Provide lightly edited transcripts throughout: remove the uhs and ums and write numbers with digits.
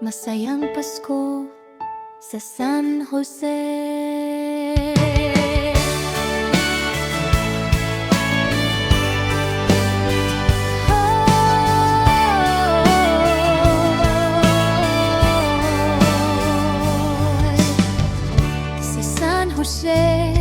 Masayang Pasko sa San Jose. Sa San Jose,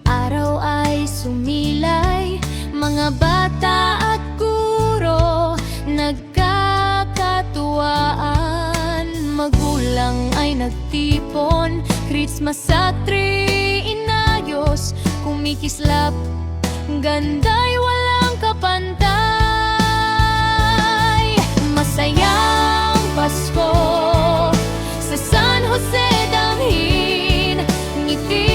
araw ay sumilay, mga bata at guro nagkakatuwaan, magulang ay nagtipon, Christmas sa tree inayos, kumikislap, ganda'y walang kapantay. Masayang Pasko sa San Jose damhin, ngiti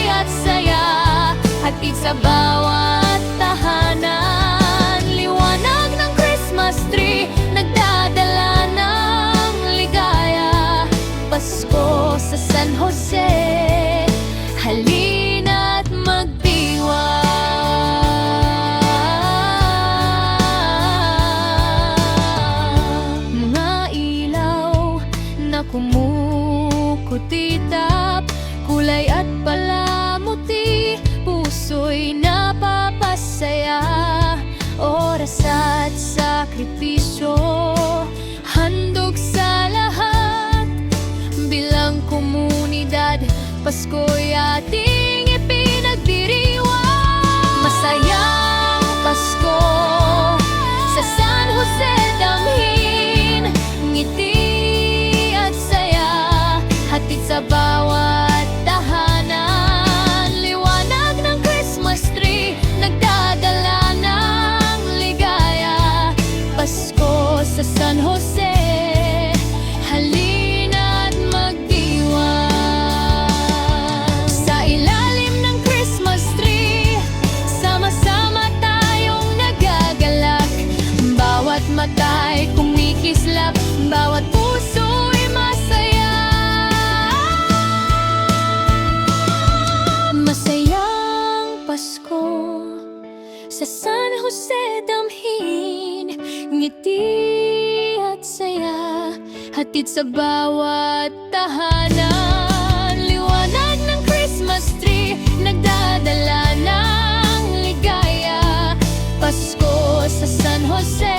at saya, hatid sa bawat tahanan, liwanag ng Christmas tree, nagdadala ng ligaya. Pasko sa San Jose, halina't magdiwang. Mga ilaw na kumukutitap, kulay at palamuti, puso'y napapasaya. Oras at sakripisyo, handog sa lahat, bilang komunidad, Pasko'y ating ipinagdiriwang. Masayang Pasko sa San Jose damhin, ngiti at saya, hatid sa bawat tahanan, liwanag ng Christmas tree, nagdadala ng ligaya. Pasko sa San Jose, halina't magdiwang. Sa ilalim ng Christmas tree, sama-sama tayong nagagalak, bawat mata'y kumikislap, bawat puso'y masaya. Masayang Pasko sa San Jose damhin, ngiti at saya, hatid sa bawat tahanan, liwanag ng Christmas tree, nagdadala ng ligaya. Pasko sa San Jose,